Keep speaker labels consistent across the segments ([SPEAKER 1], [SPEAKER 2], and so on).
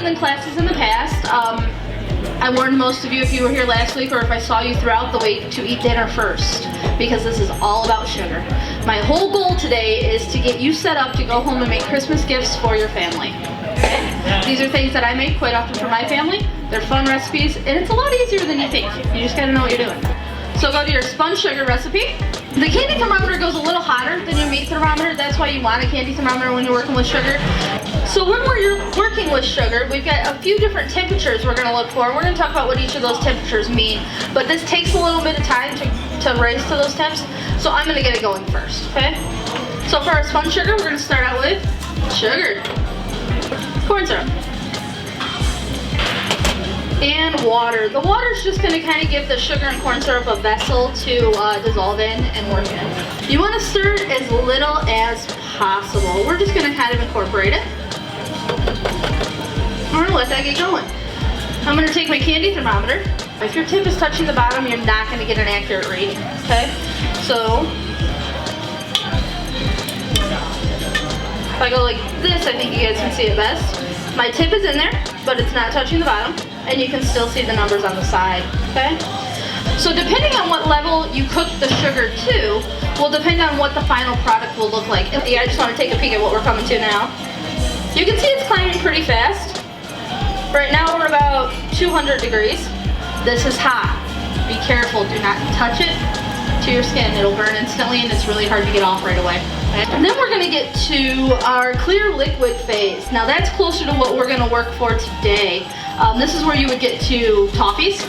[SPEAKER 1] than classes in the past. I warned most of you if you were here last week or if I saw you throughout the week to eat dinner first, because this is all about sugar. My whole goal today is to get you set up to go home and make Christmas gifts for your family. Okay? These are things that I make quite often for my family. They're fun recipes, and it's a lot easier than you think. You just gotta know what you're doing. So go to your spun sugar recipe. The candy thermometer goes a little hotter than your meat thermometer. That's why you want a candy thermometer when you're working with sugar. So when we're working with sugar, we've got a few different temperatures we're going to look for. We're going to talk about what each of those temperatures mean. But this takes a little bit of time to raise to those temps. So I'm going to get it going first, okay? So for our spun sugar, we're going to start out with sugar, corn syrup, and water. The water is just going to kind of give the sugar and corn syrup a vessel to dissolve in and work in. You want to stir it as little as possible. We're just going to kind of incorporate it. I'm going to let that get going. I'm going to take my candy thermometer. If your tip is touching the bottom, you're not going to get an accurate reading, okay? So, if I go like this, I think you guys can see it best. My tip is in there, but it's not touching the bottom, and you can still see the numbers on the side, okay? So depending on what level you cook the sugar to, will depend on what the final product will look like. I just want to take a peek at what we're coming to now. You can see it's climbing pretty fast. Right now we're about 200 degrees. This is hot. Be careful, do not touch it to your skin. It'll burn instantly and it's really hard to get off right away. And then we're gonna get to our clear liquid phase. Now that's closer to what we're gonna work for today. This is where you would get to toffees,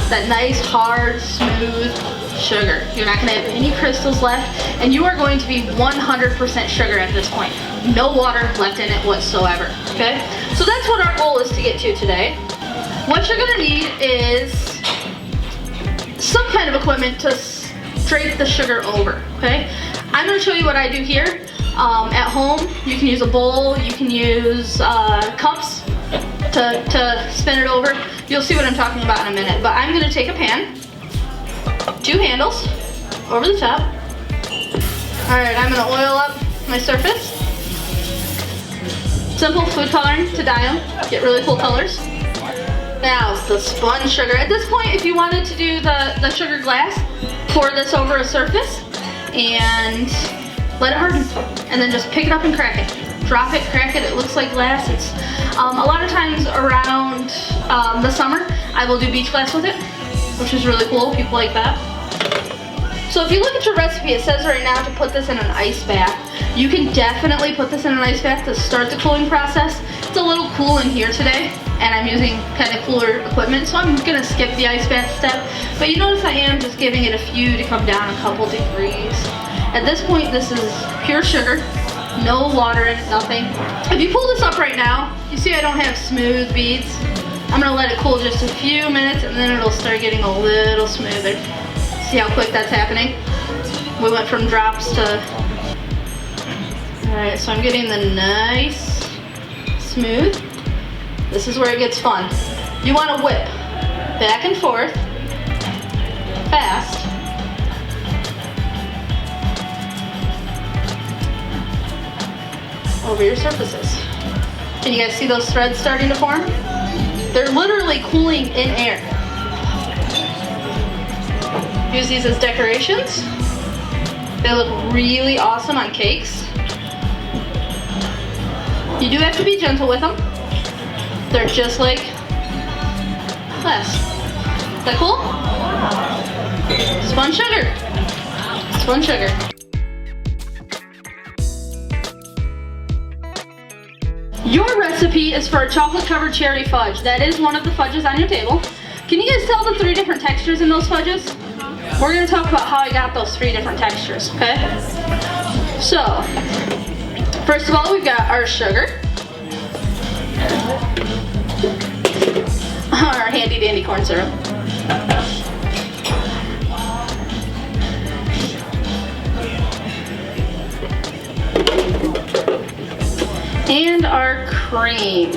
[SPEAKER 1] that nice, hard, smooth sugar. You're not gonna have any crystals left, and you are going to be 100% sugar at this point. No water left in it whatsoever, okay? So that's what our goal is to get to today. What you're gonna need is some kind of equipment to drape the sugar over, okay? I'm gonna show you what I do here. At home, you can use a bowl, you can use cups to spin it over. You'll see what I'm talking about in a minute, but I'm gonna take a pan, 2 handles over the top. All right, I'm gonna oil up my surface. Simple food coloring to dye them, get really cool colors. Now, the spun sugar. At this point, if you wanted to do the sugar glass, pour this over a surface and let it harden. And then just pick it up and crack it. Drop it, crack it, it looks like glass. It's a lot of times around the summer, I will do beach glass with it, which is really cool. People like that. So if you look at your recipe, it says right now to put this in an ice bath. You can definitely put this in an ice bath to start the cooling process. It's a little cool in here today, and I'm using kind of cooler equipment, so I'm gonna skip the ice bath step. But you notice I am just giving it a few to come down a couple degrees. At this point, this is pure sugar, no water in it, nothing. If you pull this up right now, you see I don't have smooth beads. I'm gonna let it cool just a few minutes, and then it'll start getting a little smoother. See how quick that's happening? We went from drops to... Alright, so I'm getting the nice, smooth. This is where it gets fun. You want to whip back and forth, fast. Over your surfaces. Can you guys see those threads starting to form? They're literally cooling in air. Use these as decorations. They look really awesome on cakes. You do have to be gentle with them. They're just like glass. Is that cool? Spun sugar. Spun sugar. Your recipe is for a chocolate covered cherry fudge. That is one of the fudges on your table. Can you guys tell the 3 different textures in those fudges? We're going to talk about how I got those 3 different textures, okay? So, first of all, we've got our sugar. Our handy dandy corn syrup. And our cream.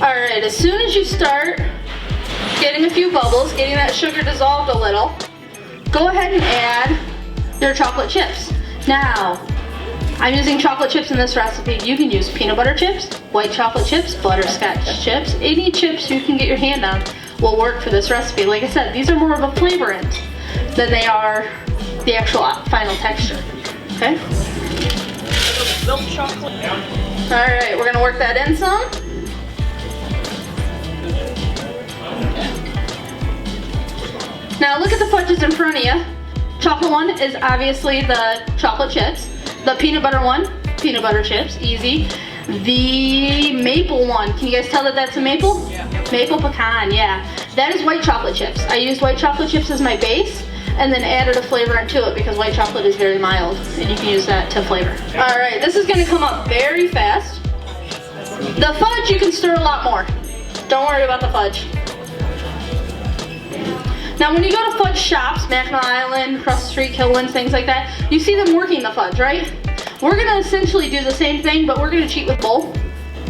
[SPEAKER 1] Alright, as soon as you start getting a few bubbles, getting that sugar dissolved a little, go ahead and add your chocolate chips. Now, I'm using chocolate chips in this recipe. You can use peanut butter chips, white chocolate chips, butterscotch chips. Any chips you can get your hand on will work for this recipe. Like I said, these are more of a flavorant than they are the actual final texture. Okay?
[SPEAKER 2] Milk chocolate.
[SPEAKER 1] All right, we're gonna work that in some. Now look at the fudges in front of you. Chocolate one is obviously the chocolate chips. The peanut butter one, peanut butter chips, easy. The maple one, can you guys tell that that's a maple?
[SPEAKER 2] Yeah.
[SPEAKER 1] Maple pecan, yeah. That is white chocolate chips. I used white chocolate chips as my base and then added a flavor into it because white chocolate is very mild and you can use that to flavor. All right, this is gonna come up very fast. The fudge you can stir a lot more. Don't worry about the fudge. Now when you go to fudge shops, Mackinac Island, across the street, Kilwins, things like that, you see them working the fudge, right? We're gonna essentially do the same thing, but we're gonna cheat with bowl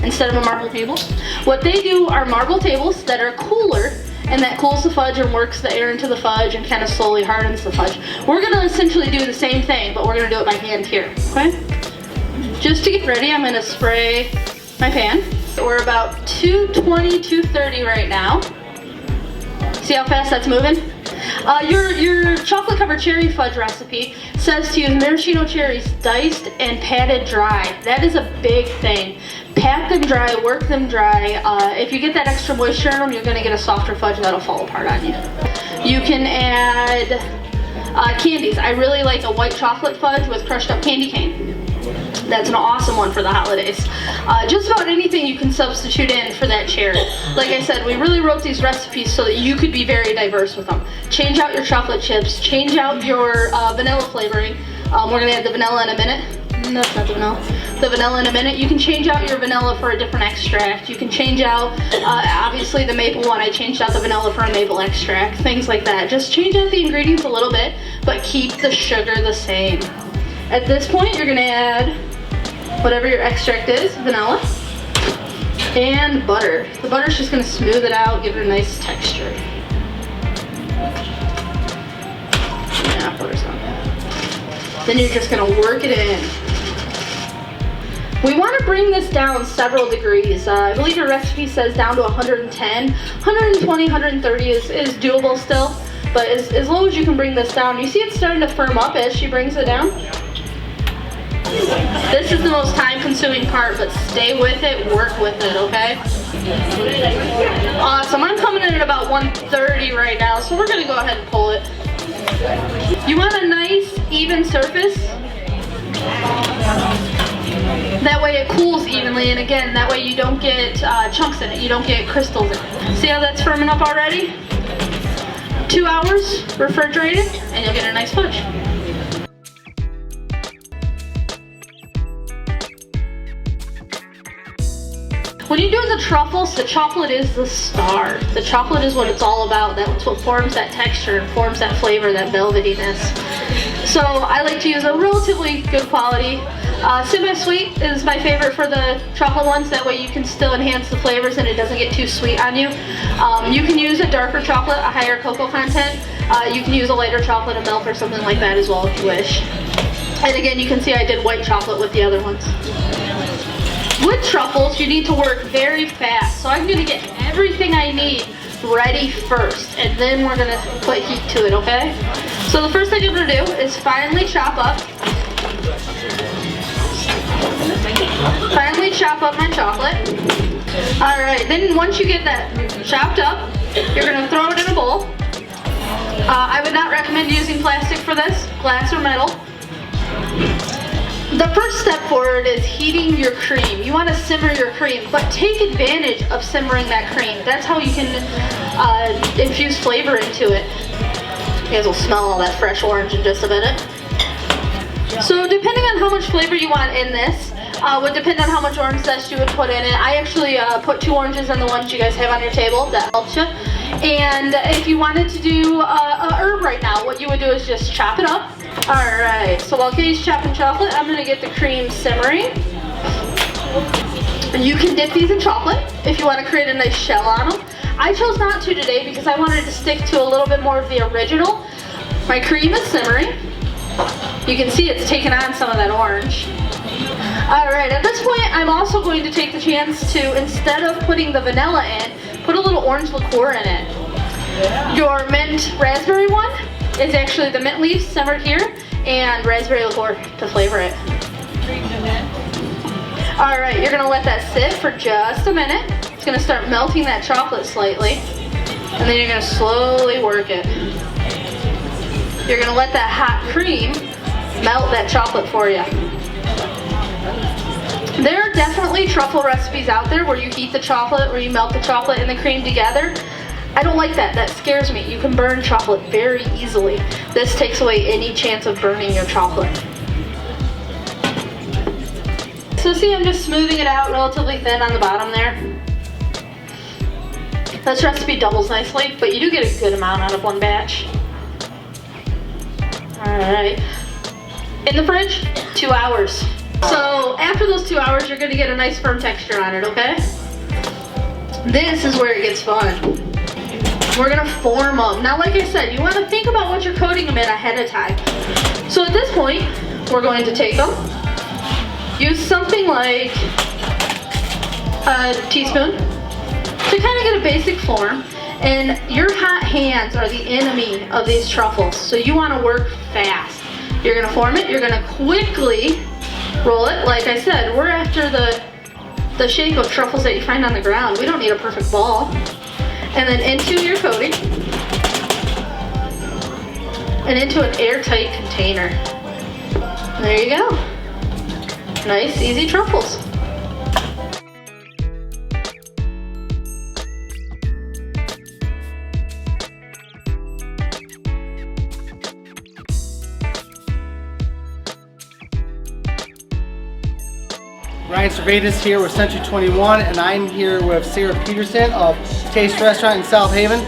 [SPEAKER 1] instead of a marble table. What they do are marble tables that are cooler, and that cools the fudge and works the air into the fudge and kind of slowly hardens the fudge. We're gonna essentially do the same thing, but we're gonna do it by hand here, okay? Just to get ready, I'm gonna spray my pan. We're about 220, 230 right now. See how fast that's moving? Your chocolate covered cherry fudge recipe says to use maraschino cherries diced and patted dry. That is a big thing. Pat them dry, work them dry. If you get that extra moisture in them, you're gonna get a softer fudge that'll fall apart on you. You can add candies. I really like a white chocolate fudge with crushed up candy cane. That's an awesome one for the holidays. Just about anything you can substitute in for that cherry. Like I said, we really wrote these recipes so that you could be very diverse with them. Change out your chocolate chips, change out your vanilla flavoring. We're gonna add the vanilla in a minute. No, it's not the vanilla. The vanilla in a minute. You can change out your vanilla for a different extract. You can change out, obviously the maple one, I changed out the vanilla for a maple extract. Things like that. Just change out the ingredients a little bit, but keep the sugar the same. At this point, you're gonna add whatever your extract is, vanilla, and butter. The butter's just gonna smooth it out, give it a nice texture. Yeah, butter's on. Then you're just gonna work it in. We wanna bring this down several degrees. I believe your recipe says down to 110. 120, 130 is doable still, but as low as you can bring this down. You see it's starting to firm up as she brings it down? This is the most time-consuming part, but stay with it, work with it, okay? Awesome, I'm coming in at about 130 right now, so we're gonna go ahead and pull it. You want a nice, even surface. That way it cools evenly, and again, that way you don't get chunks in it, you don't get crystals in it. See how that's firming up already? 2 hours, refrigerated, and you'll get a nice fudge. When you're doing the truffles, the chocolate is the star. The chocolate is what it's all about. That's what forms that texture and forms that flavor, that velvetyness. So I like to use a relatively good quality. Semi-sweet is my favorite for the chocolate ones. That way you can still enhance the flavors and it doesn't get too sweet on you. You can use a darker chocolate, a higher cocoa content. You can use a lighter chocolate and milk or something like that as well if you wish. And again, you can see I did white chocolate with the other ones. With truffles, you need to work very fast. So I'm gonna get everything I need ready first, and then we're gonna put heat to it, okay? So the first thing I'm gonna do is finely chop up my chocolate. All right, then once you get that chopped up, you're gonna throw it in a bowl. I would not recommend using plastic for this, glass or metal. The first step forward is heating your cream. You want to simmer your cream, but take advantage of simmering that cream. That's how you can infuse flavor into it. You guys will smell all that fresh orange in just a minute. So depending on how much flavor you want in this, would depend on how much orange zest you would put in it. I actually put 2 oranges in the ones you guys have on your table. That helps you. And if you wanted to do a herb right now, what you would do is just chop it up. Alright, so while Katie's chopping chocolate, I'm going to get the cream simmering. And you can dip these in chocolate if you want to create a nice shell on them. I chose not to today because I wanted to stick to a little bit more of the original. My cream is simmering. You can see it's taken on some of that orange. Alright, at this point I'm also going to take the chance to, instead of putting the vanilla in, put a little orange liqueur in it. Your mint raspberry one is actually the mint leaves simmered here and raspberry liqueur to flavor it. Alright, you're going to let that sit for just a minute. It's going to start melting that chocolate slightly. And then you're going to slowly work it. You're going to let that hot cream melt that chocolate for you. There are definitely truffle recipes out there where you heat the chocolate, where you melt the chocolate and the cream together. I don't like that. That scares me. You can burn chocolate very easily. This takes away any chance of burning your chocolate. So see, I'm just smoothing it out relatively thin on the bottom there. This recipe doubles nicely, but you do get a good amount out of one batch. Alright. In the fridge, 2 hours. So after those 2 hours, you're going to get a nice firm texture on it, okay? This is where it gets fun. We're going to form them. Now, like I said, you want to think about what you're coating them in ahead of time. So at this point, we're going to take them, use something like a teaspoon to kind of get a basic form. And your hot hands are the enemy of these truffles, so you want to work fast. You're going to form it, you're going to quickly roll it. Like I said, we're after the shape of truffles that you find on the ground. We don't need a perfect ball. And then into your coating. And into an airtight container. There you go. Nice, easy truffles.
[SPEAKER 3] Ryan Servatius here with Century 21, and I'm here with Sarah Peterson of Taste Restaurant in South Haven.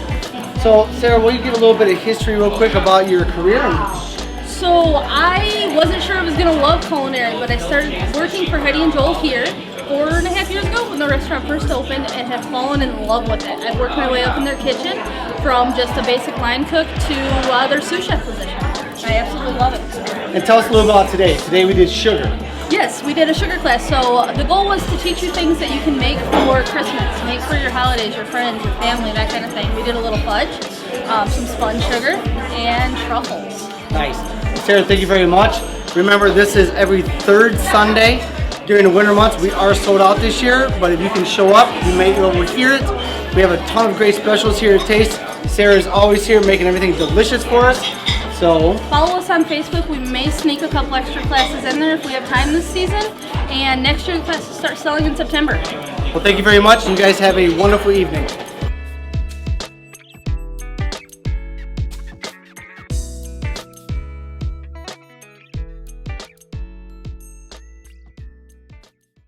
[SPEAKER 3] So, Sarah, will you give a little bit of history real quick about your career?
[SPEAKER 4] So I wasn't sure I was going to love culinary, but I started working for Heidi and Joel here 4.5 years ago when the restaurant first opened and have fallen in love with it. I've worked my way up in their kitchen from just a basic line cook to their sous chef position. I absolutely love it.
[SPEAKER 3] And tell us a little about today. Today we did sugar.
[SPEAKER 4] Yes, we did a sugar class. So the goal was to teach you things that you can make for Christmas, make for your holidays, your friends, your family, that kind of thing. We did a little fudge, some spun sugar, and truffles.
[SPEAKER 3] Nice. Sarah, thank you very much. Remember, this is every third Sunday during the winter months. We are sold out this year, but if you can show up, you may be able to hear it. We have a ton of great specials here at Taste. Sarah is always here making everything delicious for us. So
[SPEAKER 4] follow us on Facebook. We may sneak a couple extra classes in there if we have time this season. And next year the classes start selling in September.
[SPEAKER 3] Well, thank you very much. You guys have a wonderful evening.